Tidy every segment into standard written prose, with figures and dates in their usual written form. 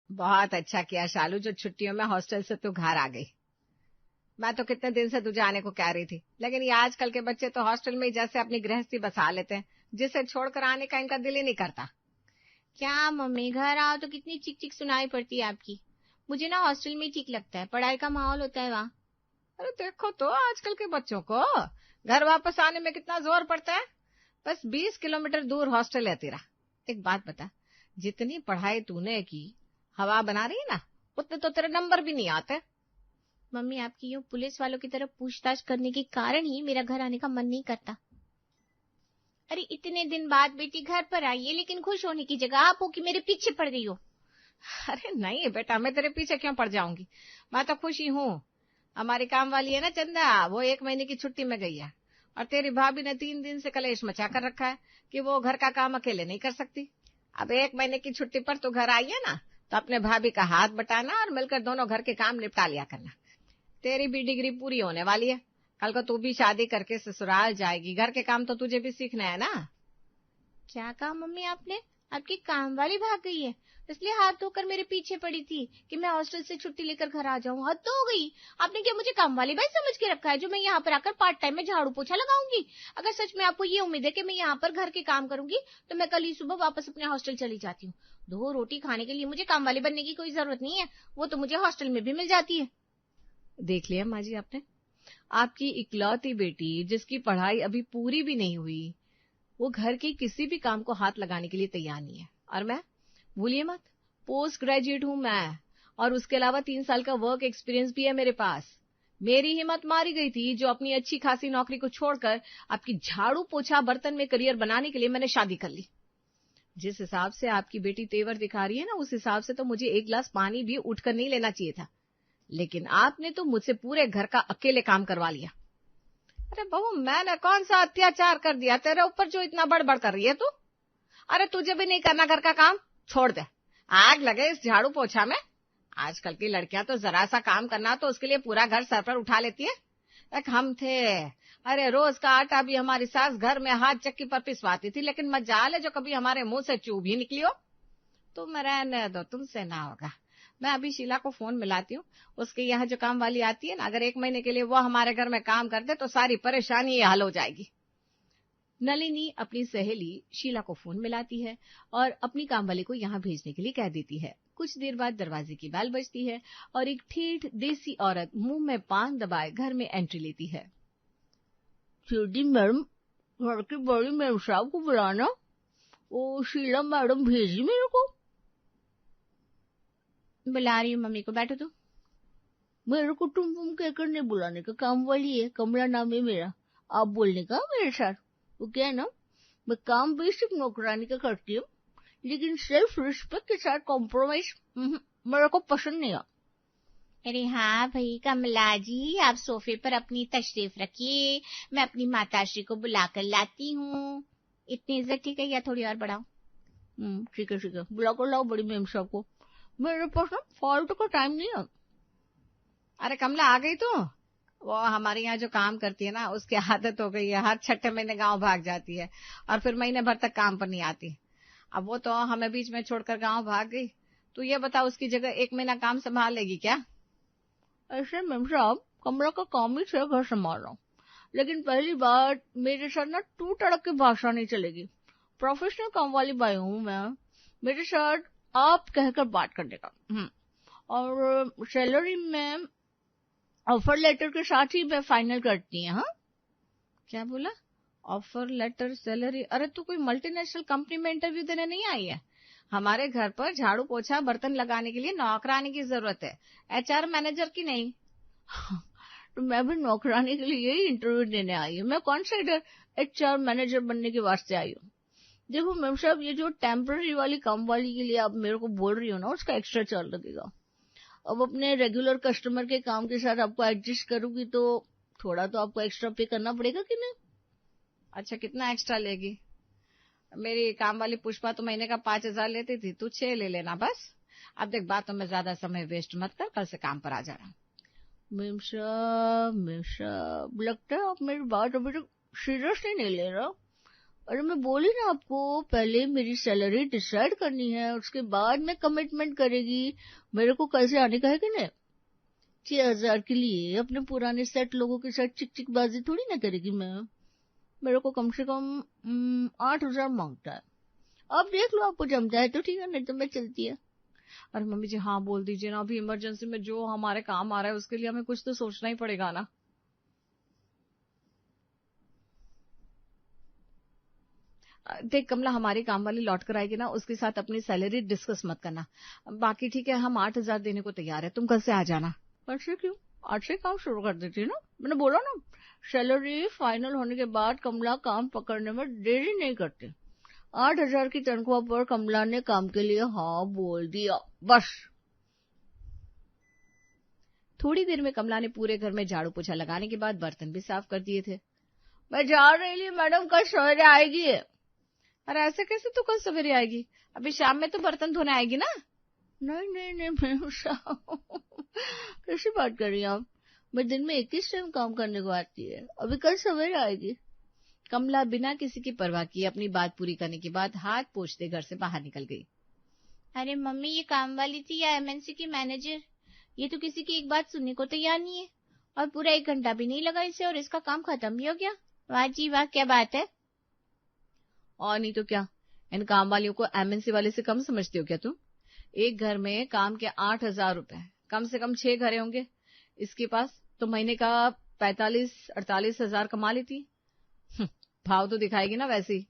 बहुत अच्छा किया शालू, जो छुट्टियों में हॉस्टल से तू घर आ गई। मैं तो कितने दिन से तुझे आने को कह रही थी, लेकिन ये आजकल के बच्चे तो हॉस्टल में जैसे अपनी गृहस्थी बसा लेते हैं, जिसे छोड़कर आने का इनका दिल ही नहीं करता। क्या मम्मी, घर आओ तो कितनी चिक चिक सुनाई पड़ती है आपकी। मुझे ना हॉस्टल में ही ठीक लगता है, पढ़ाई का माहौल होता है वहाँ। अरे देखो तो आजकल के बच्चों को घर वापस आने में कितना जोर पड़ता है। बस 20 किलोमीटर दूर हॉस्टल है तेरा। एक बात बता, जितनी पढ़ाई तूने की हवा बना रही है ना, उतने तो तेरे नंबर भी नहीं आते। मम्मी, आपकी यूं पुलिस वालों की तरह पूछताछ करने के कारण ही मेरा घर आने का मन नहीं करता। अरे इतने दिन बाद बेटी घर पर आई है, लेकिन खुश होने की जगह आप हो कि मेरे पीछे पड़ गई हो। अरे नहीं बेटा, मैं तेरे पीछे क्यों पड़ जाऊंगी, मैं तो खुशी हूँ। हमारी काम वाली है ना चंदा, वो 1 महीने की छुट्टी में गई है, और तेरी भाभी ने 3 दिन से कलेश मचा कर रखा है कि वो घर का काम अकेले नहीं कर सकती। अब 1 महीने की छुट्टी पर तू घर आई है ना, तो अपने भाभी का हाथ बटाना और मिलकर दोनों घर के काम निपटा लिया करना। तेरी भी डिग्री पूरी होने वाली है, कल को तू भी शादी करके ससुराल जाएगी, घर के काम तो तुझे भी सीखना है ना। क्या कहा मम्मी आपने? आपकी काम वाली भाग गई है, इसलिए हाथ धोकर मेरे पीछे पड़ी थी कि मैं हॉस्टल से छुट्टी लेकर घर आ जाऊं। हद तो हो गई। आपने क्या मुझे काम वाली बाई समझ के रखा है, जो मैं यहाँ पर आकर पार्ट टाइम में झाड़ू पोछा लगाऊंगी? अगर सच में आपको ये उम्मीद है कि मैं यहाँ पर घर के काम करूंगी, तो मैं कल ही सुबह वापस अपने हॉस्टल चली जाती हूँ। 2 रोटी खाने के लिए मुझे काम वाली बनने की कोई जरूरत नहीं है, वो तो मुझे हॉस्टल में भी मिल जाती है। देख लिया माँ जी आपने, आपकी इकलौती बेटी जिसकी पढ़ाई अभी पूरी भी नहीं हुई, वो घर के किसी भी काम को हाथ लगाने के लिए तैयार नहीं है। और मैं, भूलिए मत, पोस्ट ग्रेजुएट हूं मैं, और उसके अलावा 3 साल का वर्क एक्सपीरियंस भी है मेरे पास। मेरी हिम्मत मारी गई थी जो अपनी अच्छी खासी नौकरी को छोड़कर आपकी झाड़ू पोछा बर्तन में करियर बनाने के लिए मैंने शादी कर ली। जिस हिसाब से आपकी बेटी तेवर दिखा रही है ना, उस हिसाब से तो मुझे 1 गिलास पानी भी उठकर नहीं लेना चाहिए था, लेकिन आपने तो मुझसे पूरे घर का अकेले काम करवा लिया। अरे बहू, मैंने कौन सा अत्याचार कर दिया तेरे ऊपर जो इतना बड़बड़ कर रही है तू? अरे तुझे भी नहीं करना घर का काम, छोड़ दे, आग लगे इस झाड़ू पोछा में। आजकल की लड़कियां तो जरा सा काम करना तो उसके लिए पूरा घर सर पर उठा लेती है। एक हम थे, अरे रोज का आटा भी हमारी सास घर में हाथ चक्की पर पिसवाती थी, लेकिन मजाल है जो कभी हमारे मुंह से चूब ही निकली हो। तुम रहने दो, तुमसे ना होगा। मैं अभी शीला को फोन मिलाती हूँ, उसके यहाँ जो काम वाली आती है ना, अगर 1 महीने के लिए वो हमारे घर में काम कर दे तो सारी परेशानी ये हल हो जाएगी। नलिनी अपनी सहेली शीला को फोन मिलाती है और अपनी कामवाली को यहाँ भेजने के लिए कह देती है। कुछ देर बाद दरवाजे की बेल बजती है और एक ठेठ देसी औरत मुंह में पान दबाए घर में एंट्री लेती है। सीधी मैडम, घर की बड़ी मैम साहब को बुलाना। वो शीला मैडम भेजी मेरे को। बुला रही हूँ मम्मी को, बैठो तो। मेरे को तुम कहकर नहीं बुलाने का, काम वाली है, कमला नाम है मेरा। आप बोलने का मेरे साथ। वो क्या है ना, मैं काम बेसिक नौकरानी का करती हूँ, लेकिन सेल्फ रिस्पेक्ट के साथ कॉम्प्रोमाइज मेरे को पसंद नहीं है। अरे हाँ भाई कमला जी, आप सोफे पर अपनी तशरीफ रखिए, मैं अपनी माताश्री को बुलाकर लाती हूँ। इतनी इज्जत ठीक है, या थोड़ी और बढ़ाओ? ठीक है बुलाकर लाओ बड़ी मैम साहब को। मेरे पास ना फालतू का टाइम नहीं है। अरे कमला, आ गई तू? वो हमारे यहाँ जो काम करती है ना, उसकी आदत हो गई है, हर 6ठे महीने गांव भाग जाती है और फिर महीने भर तक काम पर नहीं आती। अब वो तो हमें बीच में छोड़कर गांव भाग गई। तू ये बता, उसकी जगह 1 महीना काम संभाल लेगी क्या? ऐसे मैम साहब, कमला का काम ही है घर संभालना, लेकिन पहली बार मेरे साथ ना टू टड़क की भाषा नहीं चलेगी। प्रोफेशनल काम वाली बाई हूँ मैं, मेरे साथ आप कहकर बात करने का। और सैलरी में ऑफर लेटर के साथ ही मैं फाइनल करती है। हाँ, क्या बोला? Offer letter, salary? अरे तू कोई मल्टीनेशनल कंपनी में इंटरव्यू देने नहीं आई है। हमारे घर पर झाड़ू पोछा बर्तन लगाने के लिए नौकरानी की जरूरत है, HR मैनेजर की नहीं। तो मैं भी नौकरानी के लिए यही इंटरव्यू देने आई हूँ। मैं कौन सा इधर HR मैनेजर बनने के वास्ते आई हूँ। देखो मैम साहब, ये जो टेम्पररी वाली काम वाली के लिए आप मेरे को बोल रही हो ना, उसका एक्स्ट्रा चार्ज लगेगा। अब अपने रेगुलर कस्टमर के काम के साथ आपको एडजस्ट करूंगी तो थोड़ा तो आपको एक्स्ट्रा पे करना पड़ेगा कि नहीं? अच्छा, कितना एक्स्ट्रा लेगी? मेरी काम वाली पुष्पा तो महीने का 5,000 लेती थी, तू 6 ले लेना बस। अब देख, बातों में ज्यादा समय वेस्ट मत कर, कल से काम पर आ जाना। मैम साहब, लगता है आप मेरी बात अभी तक सीरियसली नहीं ले रहा। अरे मैं बोली ना आपको, पहले मेरी सैलरी डिसाइड करनी है, उसके बाद में कमिटमेंट करेगी। मेरे को कल से आने का है कि नहीं? 6,000 के लिए अपने पुराने सेट लोगों के साथ चिक चिक बाजी थोड़ी ना करेगी मैं। मेरे को कम से कम 8,000 मांगता है। अब देख लो, आपको जमता है तो ठीक है, नहीं तो मैं चलती है। अरे मम्मी जी हाँ बोल दीजिए ना, अभी इमरजेंसी में जो हमारे काम आ रहा है उसके लिए हमें कुछ तो सोचना ही पड़ेगा ना। देख कमला, हमारी काम वाली लौट कर आएगी ना, उसके साथ अपनी सैलरी डिस्कस मत करना। बाकी ठीक है, हम 8,000 देने को तैयार है, तुम कल से आ जाना। कल से क्यों? आज से काम शुरू कर देती ना, मैंने बोला ना। सैलरी फाइनल होने के बाद कमला काम पकड़ने में देरी नहीं करती। 8,000 की तनख्वाह पर कमला ने काम के लिए हाँ बोल दिया, बस। थोड़ी देर में कमला ने पूरे घर में झाड़ू पोछा लगाने के बाद बर्तन भी साफ कर दिए थे। मैं जा रही थी मैडम, कल सवेरे आएगी। अरे ऐसे कैसे तू कल सवेरे आएगी? अभी शाम में तो बर्तन धोने आएगी ना। नहीं नहीं नहीं, मैं कैसी बात कर रही हैं आप? मैं दिन में 21 टाइम काम करने को आती है, अभी कल सवेरे आएगी। कमला बिना किसी की परवाह किए अपनी बात पूरी करने के बाद हाथ पोंछते घर से बाहर निकल गई। अरे मम्मी, ये काम वाली थी या एमएनसी की मैनेजर? ये तो किसी की एक बात सुनने को तैयार नहीं है, और पूरा 1 घंटा भी नहीं लगा इसे और इसका काम खत्म भी हो गया। वाह जी वाह, क्या बात है। और नहीं तो क्या, इन काम वालियों को एमएनसी वाले से कम समझते हो क्या तुम? एक घर में काम के 8,000 रुपए, कम से कम 6 घरे होंगे इसके पास, तो महीने का 45-48 हजार कमा लेती। भाव तो दिखाएगी ना वैसे ही।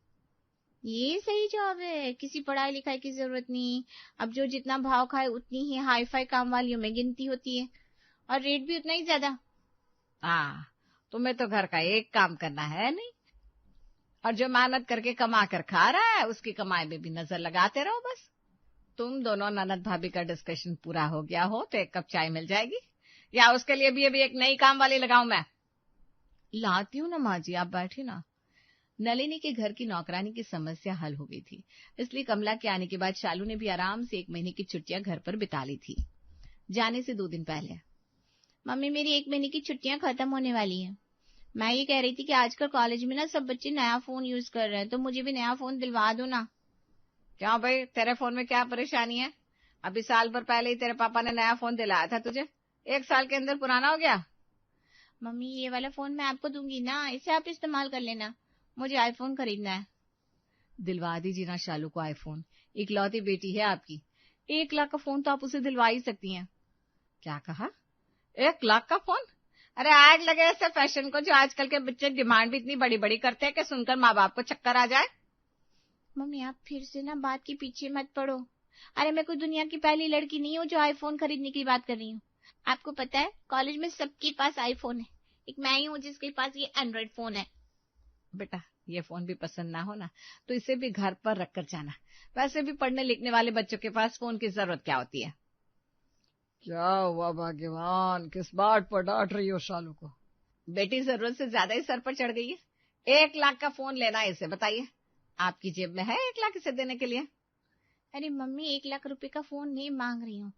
ये सही जॉब है, किसी पढ़ाई लिखाई की जरूरत नहीं। अब जो जितना भाव खाए उतनी ही हाई फाई काम वालियों में गिनती होती है, और रेट भी उतना ही ज्यादा। तुम्हें तो घर का एक काम करना है नहीं, और जो मेहनत करके कमा कर खा रहा है उसकी कमाई में भी नजर लगाते रहो बस। तुम दोनों ननद भाभी का डिस्कशन पूरा हो गया हो तो एक कप चाय मिल जाएगी, या उसके लिए भी अभी एक नई काम वाली लगाऊं मैं? लाती हूँ ना माँ जी, आप बैठिए ना। नलिनी के घर की नौकरानी की समस्या हल हो गई थी, इसलिए कमला के आने के बाद शालू ने भी आराम से 1 महीने की छुट्टियां घर पर बिता ली थी। जाने से 2 दिन पहले। मम्मी, मेरी 1 महीने की छुट्टियां खत्म होने वाली हैं। मैं ये कह रही थी कि आजकल कॉलेज में ना सब बच्चे नया फोन यूज कर रहे हैं, तो मुझे भी नया फोन दिलवा दो ना। क्यों भाई, तेरे फोन में क्या परेशानी है? अभी साल भर पहले ही तेरे पापा ने नया फोन दिलाया था तुझे, 1 साल के अंदर पुराना हो गया। मम्मी, ये वाला फोन मैं आपको दूंगी ना, इसे आप इस्तेमाल कर लेना, मुझे आईफोन खरीदना है। दिलवा दीजिए ना शालू को आईफोन, इकलौती बेटी है आपकी। 1 लाख का फोन तो आप उसे दिलवा ही सकती हैं। क्या कहा? 1 लाख का फोन? अरे आग लगे ऐसे फैशन को, जो आजकल के बच्चे डिमांड भी इतनी बड़ी बड़ी करते हैं कि सुनकर माँ बाप को चक्कर आ जाए। मम्मी, आप फिर से ना बात के पीछे मत पड़ो। अरे मैं कोई दुनिया की पहली लड़की नहीं हूँ जो आईफोन खरीदने की बात कर रही हूँ। आपको पता है, कॉलेज में सबके पास आईफोन है, एक मैं ही हूँ जिसके पास ये एंड्रॉइड फोन है। बेटा, ये फोन भी पसंद ना हो ना तो इसे भी घर पर रख कर जाना, वैसे भी पढ़ने लिखने वाले बच्चों के पास फोन की जरूरत क्या होती है। क्या हुआ भाग्यवान, किस बात पर डांट रही हो शालू को? बेटी जरूरत से ज्यादा ही सर पर चढ़ गई है। 1 लाख का फोन लेना है इसे, बताइए आपकी जेब में है 1 लाख इसे देने के लिए? अरे मम्मी, 1 लाख रुपए का फोन नहीं मांग रही हूँ,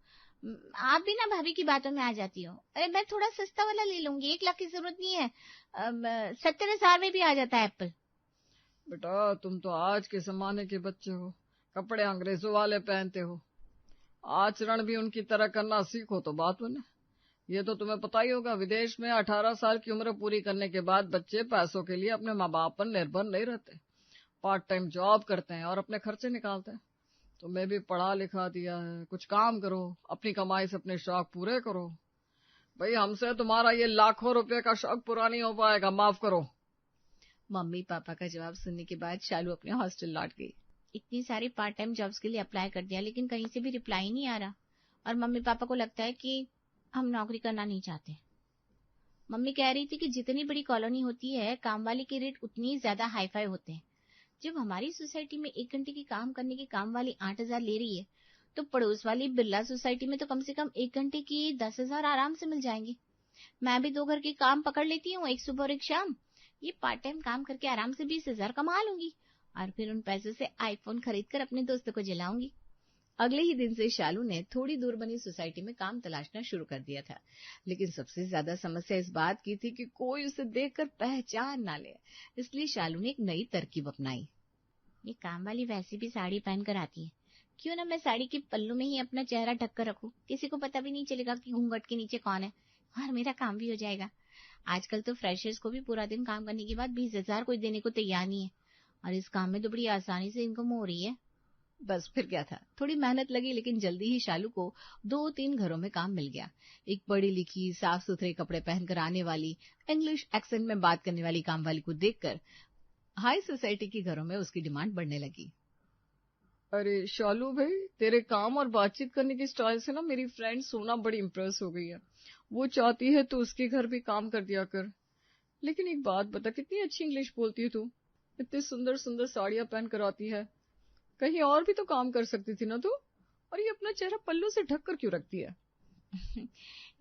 आप भी ना भाभी की बातों में आ जाती हो। अरे मैं थोड़ा सस्ता वाला ले लूंगी, 1 लाख की जरूरत नहीं है। 70,000 में भी आ जाता है एप्पल। बेटा, तुम तो आज के जमाने के बच्चे हो, कपड़े अंग्रेजों वाले पहनते हो, आचरण भी उनकी तरह करना सीखो तो बात बने। ये तो तुम्हें पता ही होगा, विदेश में 18 साल की उम्र पूरी करने के बाद बच्चे पैसों के लिए अपने माँ बाप पर निर्भर नहीं रहते, पार्ट टाइम जॉब करते हैं और अपने खर्चे निकालते हैं। तुम्हें भी पढ़ा लिखा दिया है, कुछ काम करो, अपनी कमाई से अपने शौक पूरे करो। भाई हमसे तुम्हारा ये लाखों रुपए का शौक पूरा नहीं हो पाएगा, माफ करो। मम्मी पापा का जवाब सुनने के बाद शालू अपने हॉस्टल लौट गई। इतनी सारी पार्ट टाइम जॉब्स के लिए अप्लाई कर दिया, लेकिन कहीं से भी रिप्लाई नहीं आ रहा, और मम्मी पापा को लगता है कि हम नौकरी करना नहीं चाहते। मम्मी कह रही थी कि जितनी बड़ी कॉलोनी होती है, काम वाले के रेट उतनी ज्यादा हाई फाई होते हैं। जब हमारी सोसाइटी में 1 घंटे की काम करने की काम वाली 8,000 ले रही है, तो पड़ोस वाली बिरला सोसाइटी में तो कम से कम 1 घंटे की 10,000 आराम से मिल जाएंगे। मैं भी 2 घर के काम पकड़ लेती हूँ, एक सुबह और एक शाम। ये पार्ट टाइम काम करके आराम से 20,000 कमा लूंगी, और फिर उन पैसों से आईफोन खरीद कर अपने दोस्तों को जलाऊंगी। अगले ही दिन से शालू ने थोड़ी दूर बनी सोसाइटी में काम तलाशना शुरू कर दिया था, लेकिन सबसे ज्यादा समस्या इस बात की थी कि कोई उसे देखकर पहचान ना ले, इसलिए शालू ने एक नई तरकीब अपनाई। ये काम वाली वैसे भी साड़ी पहन कर आती है, क्यों ना मैं साड़ी के पल्लू में ही अपना चेहरा ढक कर रखूं, किसी को पता भी नहीं चलेगा कि घूंघट के नीचे कौन है, और मेरा काम भी हो जाएगा। आजकल तो फ्रेशर्स को भी पूरा दिन काम करने के बाद 20,000 कोई देने को तैयार नहीं है, और इस काम में तो बड़ी आसानी से इनकम हो रही है। बस फिर क्या था, थोड़ी मेहनत लगी, लेकिन जल्दी ही शालू को 2-3 घरों में काम मिल गया। एक पढ़ी लिखी, साफ सुथरे कपड़े पहनकर आने वाली, इंग्लिश एक्सेंट में बात करने वाली काम वाली को देखकर हाई सोसाइटी के घरों में उसकी डिमांड बढ़ने लगी। अरे शालू भाई, तेरे काम और बातचीत करने की स्टाइल से ना मेरी फ्रेंड सोना बड़ी इम्प्रेस हो गई है। वो चाहती है तो उसके घर भी काम कर दिया कर। लेकिन एक बात बता, कितनी अच्छी इंग्लिश बोलती है तू, इतनी सुंदर सुंदर साड़ियां पहन कर आती है, कहीं और भी तो काम कर सकती थी ना तू, और ये अपना चेहरा पल्लू से ढक कर क्यों रखती है?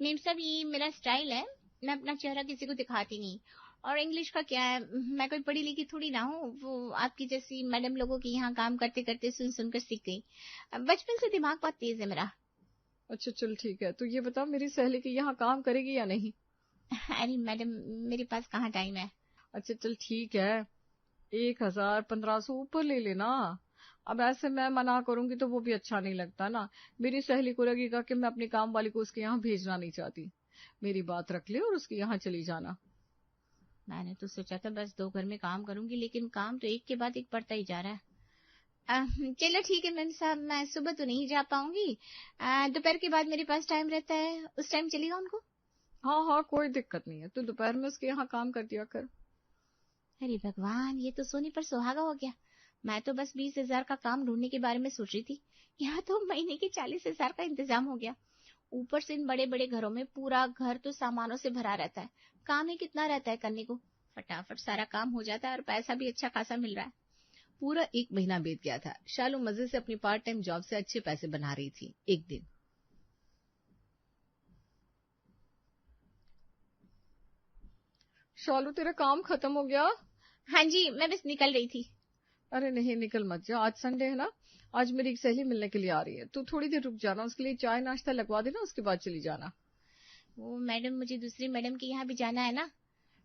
मेम साहब, ये मेरा स्टाइल है, मैं अपना चेहरा किसी को दिखाती नहीं। और इंग्लिश का क्या है, मैं कोई पढ़ी लिखी थोड़ी ना हूँ, वो आपकी जैसी मैडम लोगों की यहाँ काम करते करते सुन सुनकर सीख गई। बचपन से दिमाग बहुत तेज है मेरा। अच्छा चल ठीक है, तो ये बता, मेरी सहेली की यहाँ काम करेगी या नहीं? अरे मैडम, मेरे पास कहाँ टाइम है। अच्छा चल ठीक है, 1,000-1,500 ऊपर ले लेना। अब ऐसे मैं मना करूंगी तो वो भी अच्छा नहीं लगता ना, मेरी सहेली को लगेगा कि मैं अपनी काम वाली को उसके यहाँ भेजना नहीं चाहती। मेरी बात रख ले और उसके यहाँ चली जाना। मैंने तो सोचा था बस 2 घर में काम करूंगी, लेकिन काम तो एक के बाद एक बढ़ता ही जा रहा है। चलो ठीक है मैम साहब, मैं सुबह तो नहीं जा पाऊंगी, दोपहर के बाद मेरे पास टाइम रहता है, उस टाइम चलेगा उनको। हाँ हाँ, कोई दिक्कत नहीं है, तू दोपहर में उसके यहाँ काम कर दिया कर। अरे भगवान, ये तो सोने पर सुहागा हो गया। मैं तो बस 20,000 का काम ढूंढने के बारे में सोच रही थी, यहाँ तो महीने के 40,000 का इंतजाम हो गया। ऊपर से इन बड़े बड़े घरों में पूरा घर तो सामानों से भरा रहता है, काम ही कितना रहता है करने को, फटाफट सारा काम हो जाता है और पैसा भी अच्छा खासा मिल रहा है। पूरा 1 महीना बीत गया था। शालू मजे से अपनी पार्ट टाइम जॉब से अच्छे पैसे बना रही थी। एक दिन शालू, तेरा काम खत्म हो गया? हाँ जी, मैं बस निकल रही थी। अरे नहीं, निकल मत जा, आज संडे है ना, आज मेरी एक सहेली मिलने के लिए आ रही है, तू थोड़ी देर रुक जाना, उसके लिए चाय नाश्ता लगवा देना, उसके बाद चली जाना। वो मैडम, मुझे दूसरी मैडम के यहाँ भी जाना है ना।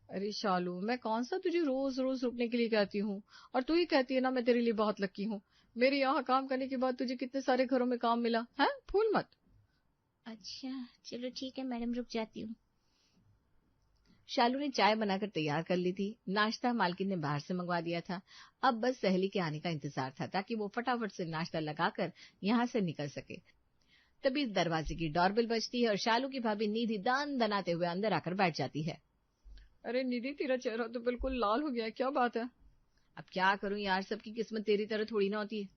अरे शालू, मैं कौन सा तुझे रोज रोज रुकने के लिए कहती हूँ, और तू ही कहती है ना मैं तेरे लिए बहुत लकी हूँ। मेरे यहाँ काम करने के बाद तुझे कितने सारे घरों में काम मिला है, भूल मत। अच्छा चलो ठीक है मैडम, रुक जाती हूँ। शालू ने चाय बनाकर तैयार कर ली थी, नाश्ता मालकिन ने बाहर से मंगवा दिया था। अब बस सहेली के आने का इंतजार था, ताकि वो फटाफट से नाश्ता लगाकर यहाँ से निकल सके। तभी दरवाजे की डोरबेल बजती है और शालू की भाभी निधि दान दनाते हुए अंदर आकर बैठ जाती है। अरे निधि, तेरा चेहरा तो बिल्कुल लाल हो गया है, क्या बात है? अब क्या करूं यार, सबकी किस्मत तेरी तरह थोड़ी ना होती है।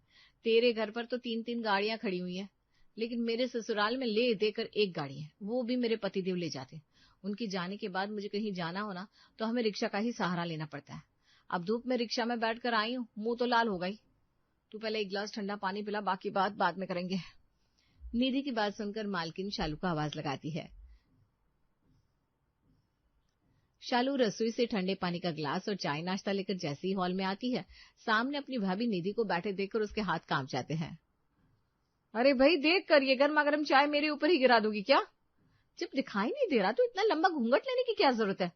तेरे घर पर तो 3-3 गाड़ियां खड़ी हुई हैं, लेकिन मेरे ससुराल में ले देकर 1 गाड़ी है, वो भी मेरे पतिदेव ले जाते। उनके जाने के बाद मुझे कहीं जाना हो ना, तो हमें रिक्शा का ही सहारा लेना पड़ता है। अब धूप में रिक्शा में बैठकर आई हूँ, मुंह तो लाल हो गई। तू पहले 1 गिलास ठंडा पानी पिला, बाकी बात बाद में करेंगे। निधि की बात सुनकर मालकिन शालू को आवाज लगाती है। शालू रसोई से ठंडे पानी का गिलास और चाय नाश्ता लेकर जैसे ही हॉल में आती है, सामने अपनी भाभी निधि को बैठे देखकर उसके हाथ कांप जाते हैं। अरे भाई देख कर, ये गर्मा गर्म चाय मेरे ऊपर ही गिरा दूंगी क्या? जब दिखाई नहीं दे रहा तो इतना लंबा घूंघट लेने की क्या जरूरत है?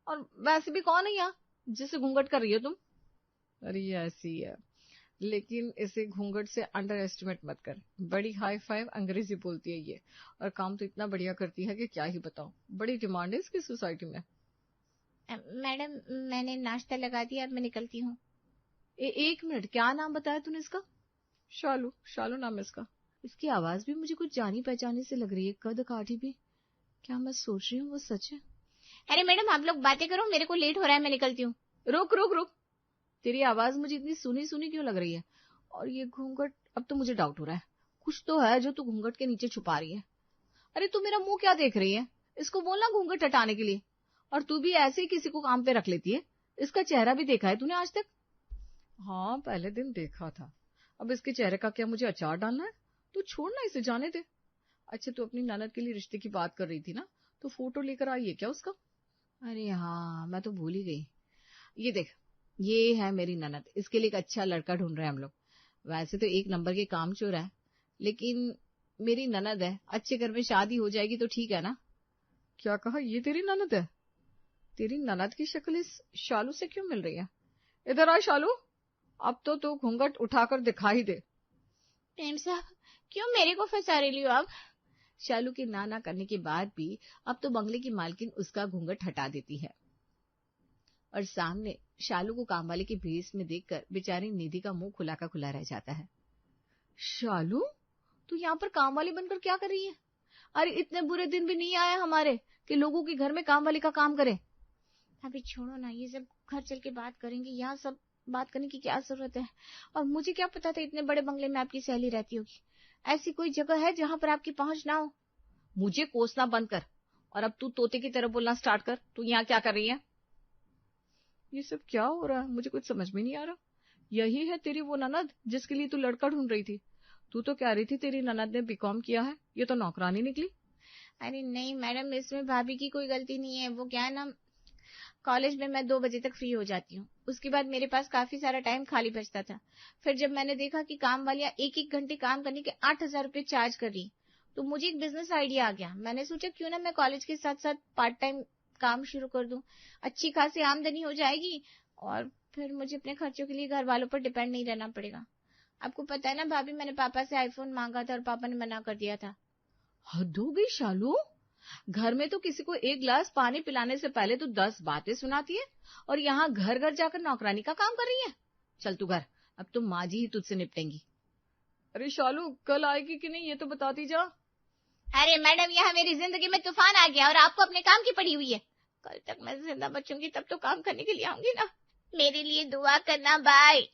और वैसे भी कौन है यहाँ जिससे घूंघट कर रही हो तुम? अरे ये ऐसी है, लेकिन इसे घूंघट से अंडर एस्टिमेट मत कर। बड़ी हाई फाइव अंग्रेजी बोलती है ये, और काम तो इतना बढ़िया करती है कि क्या ही बताऊं। बड़ी डिमांड है इसकी सोसाइटी में। मैडम, मैंने नाश्ता लगा दिया, अब मैं निकलती हूँ। 1 मिनट, क्या नाम बताया तूने इसका? शालू, शालू नाम है इसका। इसकी आवाज भी मुझे कुछ जानी पहचानी से लग रही है, कद काठी भी। क्या मैं सोच रही हूँ वो सच है? अरे मैडम, आप लोग बातें करो, मेरे को लेट हो रहा है, मैं निकलती हूँ। रुक रुक रुक, तेरी आवाज मुझे इतनी सुनी सुनी क्यों लग रही है? और ये घूंघट, अब तो मुझे डाउट हो रहा है, कुछ तो है जो तू घूंघट के नीचे छुपा रही है। अरे तू मेरा मुंह क्या देख रही है? इसको बोलना घूंघट हटाने के लिए। और तू भी ऐसे ही किसी को काम पे रख लेती है। इसका चेहरा भी देखा है तूने आज तक? हाँ, पहले दिन देखा था। अब इसके चेहरे का क्या मुझे अचार डालना है? तू छोड़ना, इसे जाने दे। अच्छा, तू अपनी ननद के लिए रिश्ते की बात कर रही थी ना, तो फोटो लेकर आई है क्या उसका? अरे हाँ, मैं तो भूल ही गई। ये देख, ये है मेरी ननद, इसके लिए एक अच्छा लड़का ढूंढ रहे हैं हम लोग। वैसे तो 1 नंबर के कामचोर है, लेकिन मेरी ननद है, अच्छे घर में शादी हो जाएगी तो ठीक है ना। क्या कहा? ये तेरी ननद है? तेरी ननद की शक्ल इस शालू से क्यों मिल रही है? इधर आ शालू, अब तो तू घूंघट उठाकर दिखा ही दे। मेम साहब, क्यों मेरे को फंसा रही हो आप? शालू के ना करने के बाद भी अब तो बंगले की मालकिन उसका घूंघट हटा देती है और सामने शालू को काम वाले के भेस में देखकर बेचारी निधि का मुंह खुला का खुला रह जाता है। शालू, तू यहाँ पर काम वाली बनकर क्या कर रही है? अरे इतने बुरे दिन भी नहीं आए हमारे कि लोगों के घर में काम वाली का काम करे। अभी छोड़ो ना, ये सब घर चल के बात करेंगे, यहाँ सब बात करने की क्या जरूरत है? और मुझे क्या पता था इतने बड़े बंगले में आपकी सहेली रहती होगी। ऐसी कोई जगह है जहाँ पर आपकी पहुंच ना हो? मुझे कोसना बंद कर और अब तू तोते की तरह बोलना स्टार्ट कर। तू यहाँ क्या कर रही है? ये सब क्या हो रहा है, मुझे कुछ समझ में नहीं आ रहा। यही है तेरी वो ननद जिसके लिए तू लड़का ढूंढ रही थी? तू तो कह रही थी तेरी ननद ने बीकॉम किया है, ये तो नौकरानी निकली। अरे नहीं मैडम, इसमें भाभी की कोई गलती नहीं है। वो क्या है ना, कॉलेज में मैं 2 बजे तक फ्री हो जाती हूँ, उसके बाद मेरे पास काफी सारा टाइम खाली बचता था। फिर जब मैंने देखा कि काम वालियां 1-1 घंटे काम करने के 8,000 रुपये चार्ज कर रही, तो मुझे एक बिजनेस आइडिया आ गया। मैंने सोचा क्यों ना मैं कॉलेज के साथ साथ पार्ट टाइम काम शुरू कर दूं, अच्छी खासी आमदनी हो जाएगी और फिर मुझे अपने खर्चों के लिए घर वालों पर डिपेंड नहीं रहना पड़ेगा। आपको पता है ना भाभी, मैंने पापा से आईफोन मांगा था और पापा ने मना कर दिया था। हद हो गई शालू, घर में तो किसी को एक गिलास पानी पिलाने से पहले तो 10 बातें सुनाती है और यहाँ घर घर जाकर नौकरानी का काम कर रही है। चल तू घर, अब तो माँ जी ही तुझसे निपटेंगी। अरे शालू, कल आएगी कि नहीं ये तो बताती जा। अरे मैडम, यहाँ मेरी जिंदगी में तूफान आ गया और आपको अपने काम की पड़ी हुई है। कल तक मैं जिंदा बचूंगी तब तो काम करने के लिए आऊंगी ना। मेरे लिए दुआ करना, बाय।